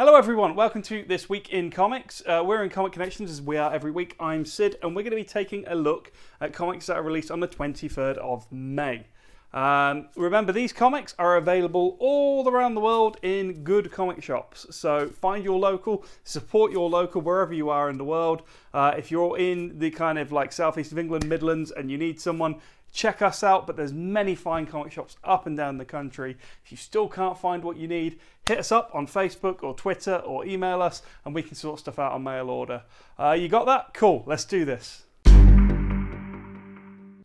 Hello everyone, welcome to This Week in Comics. We're in Comic Connections as we are every week. I'm Sid and we're going to be taking a look at comics that are released on the 23rd of May. Remember, these comics are available all around the world in good comic shops. So find your local, support your local wherever you are in the world. If you're in the kind of like southeast of England, Midlands, and you need someone, check us out, but there's many fine comic shops up and down the country. If you still can't find what you need, hit us up on Facebook or Twitter or email us and we can sort stuff out on mail order. You got that? Cool, let's do this.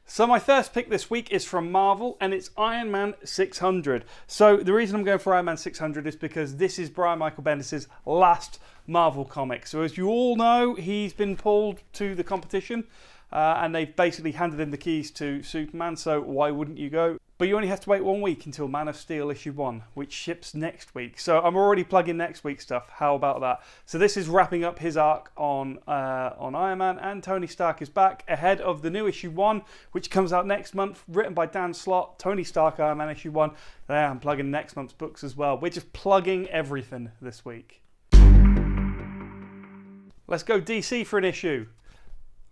So my first pick this week is from Marvel and it's Iron Man 600. So the reason I'm going for Iron Man 600 is because this is Brian Michael Bendis' last Marvel comic. So as you all know, he's been pulled to the competition. And they've basically handed him the keys to Superman, so why wouldn't you go? But you only have to wait 1 week until Man of Steel issue 1, which ships next week. So I'm already plugging next week's stuff. How about that? So this is wrapping up his arc on Iron Man, and Tony Stark is back ahead of the new issue 1, which comes out next month, written by Dan Slott. Tony Stark, Iron Man issue 1. There, I'm plugging next month's books as well. We're just plugging everything this week. Let's go DC for an issue.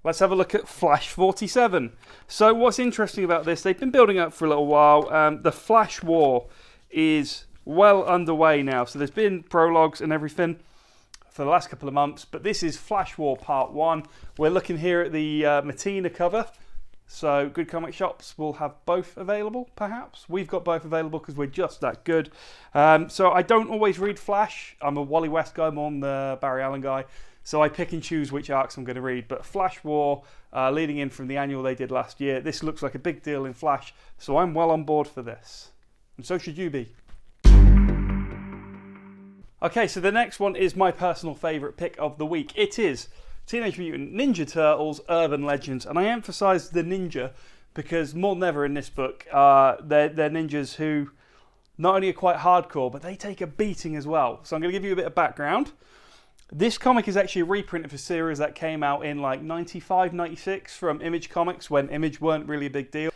Let's have a look at Flash 47. So what's interesting about this, they've been building up for a little while. The Flash War is well underway now. So there's been prologues and everything for the last couple of months. But this is Flash War Part 1. We're looking here at the Matina cover. So good comic shops will have both available, perhaps. We've got both available because we're just that good. So I don't always read Flash. I'm a Wally West guy, more than the Barry Allen guy. So I pick and choose which arcs I'm going to read. But Flash War, leading in from the annual they did last year, this looks like a big deal in Flash. So I'm well on board for this. And so should you be. Okay, so the next one is my personal favourite pick of the week. It is Teenage Mutant Ninja Turtles Urban Legends. And I emphasise the ninja because more than ever in this book, they're ninjas who not only are quite hardcore, but they take a beating as well. So I'm going to give you a bit of background. This comic is actually a reprint of a series that came out in like 95, 96 from Image Comics when Image weren't really a big deal.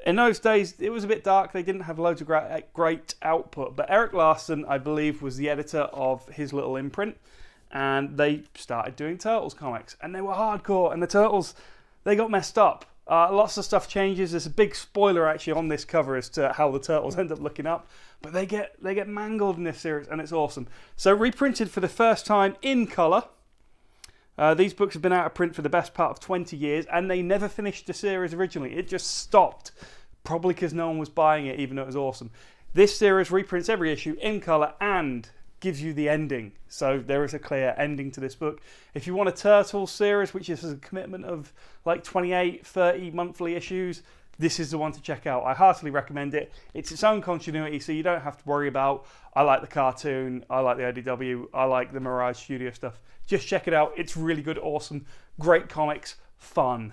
In those days, it was a bit dark. They didn't have loads of great output. But Eric Larson, I believe, was the editor of his little imprint. And they started doing Turtles comics. And they were hardcore. And the Turtles, they got messed up. Lots of stuff changes. There's a big spoiler actually on this cover as to how the Turtles end up looking up. But they get mangled in this series and it's awesome. So reprinted for the first time in colour. These books have been out of print for the best part of 20 years and they never finished the series originally. It just stopped. Probably because no one was buying it even though it was awesome. This series reprints every issue in colour and gives you the ending. So there is a clear ending to this book. If you want a Turtles series, which is a commitment of like 28, 30 monthly issues, this is the one to check out. I heartily recommend it. It's its own continuity, so you don't have to worry about, I like the cartoon, I like the IDW, I like the Mirage Studio stuff. Just check it out. It's really good, awesome, great comics, fun.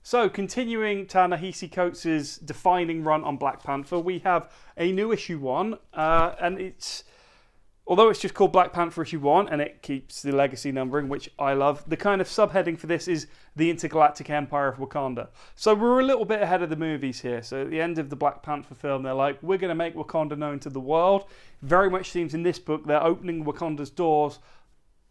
So, continuing Ta-Nehisi Coates' defining run on Black Panther, we have a new issue 1, and it's, although it's just called Black Panther issue 1, and it keeps the legacy numbering, which I love, the kind of subheading for this is the Intergalactic Empire of Wakanda. So we're a little bit ahead of the movies here. So at the end of the Black Panther film, they're like, we're going to make Wakanda known to the world. Very much seems in this book, they're opening Wakanda's doors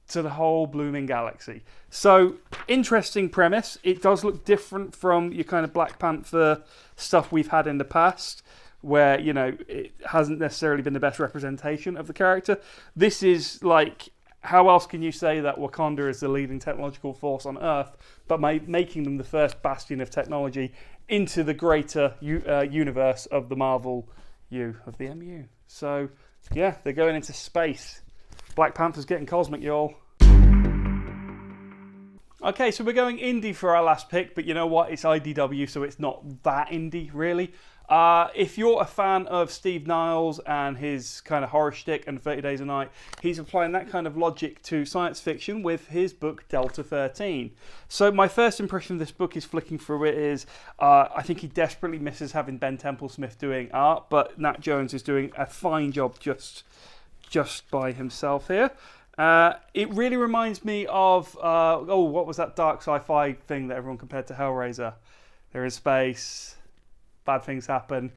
to the whole blooming galaxy. So, interesting premise. It does look different from your kind of Black Panther stuff we've had in the past, where, you know, it hasn't necessarily been the best representation of the character. This is like, how else can you say that Wakanda is the leading technological force on Earth, but making them the first bastion of technology into the greater universe of the Marvel of the MU. So, yeah, they're going into space. Black Panther's getting cosmic, y'all. Okay, so we're going indie for our last pick, but you know what? It's IDW, so it's not that indie, really. If you're a fan of Steve Niles and his kind of horror shtick and 30 Days a Night, he's applying that kind of logic to science fiction with his book Delta 13. So my first impression of this book is flicking through it is, I think he desperately misses having Ben Temple-Smith doing art, but Nat Jones is doing a fine job just by himself here. It really reminds me of, what was that dark sci-fi thing that everyone compared to Hellraiser? There is space, bad things happen.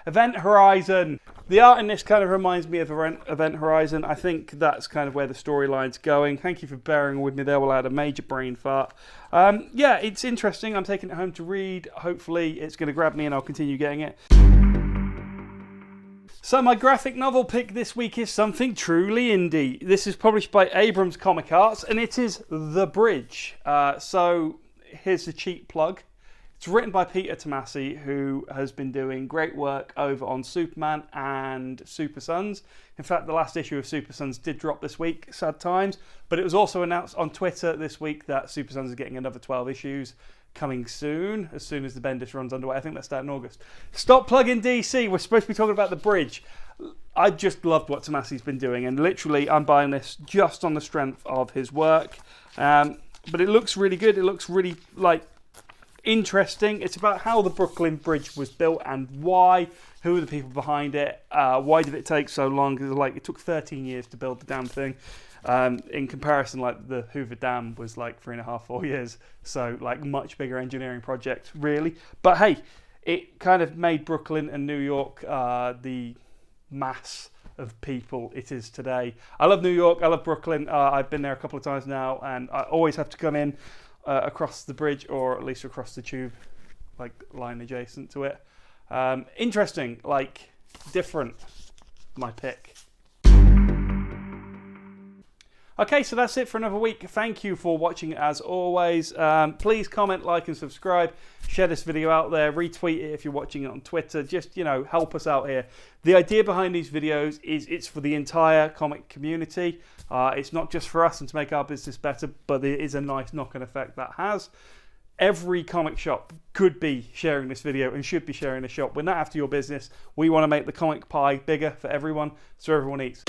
Event Horizon. The art in this kind of reminds me of Event Horizon. I think that's kind of where the storyline's going. Thank you for bearing with me there while I had a major brain fart. Yeah, it's interesting. I'm taking it home to read. Hopefully it's going to grab me and I'll continue getting it. So my graphic novel pick this week is something truly indie. This is published by Abrams Comic Arts and it is The Bridge. So here's the cheap plug. It's written by Peter Tomasi, who has been doing great work over on Superman and Super Sons. In fact, the last issue of Super Sons did drop this week, sad times, but it was also announced on Twitter this week that Super Sons is getting another 12 issues coming soon as the Bendis run's underway. I think that's starting in August. Stop plugging DC. We're supposed to be talking about The Bridge. I just loved what Tomasi's been doing, and literally I'm buying this just on the strength of his work. But it looks really good. It looks really interesting. It's about how the Brooklyn Bridge was built and why. Who are the people behind it? Why did it take so long? Because it took 13 years to build the damn thing. In comparison, the Hoover Dam was 3.5, 4 years. So much bigger engineering project, really. But hey, it kind of made Brooklyn and New York the mass of people it is today. I love New York. I love Brooklyn. I've been there a couple of times now, and I always have to come in across the bridge, or at least across the tube, line adjacent to it. Interesting, different. My pick. Okay, so that's it for another week. Thank you for watching as always. Please comment, like and subscribe. Share this video out there. Retweet it if you're watching it on Twitter. Just, help us out here. The idea behind these videos is it's for the entire comic community. It's not just for us and to make our business better, but there is a nice knock-on effect that has. Every comic shop could be sharing this video and should be sharing the shop. We're not after your business. We want to make the comic pie bigger for everyone so everyone eats.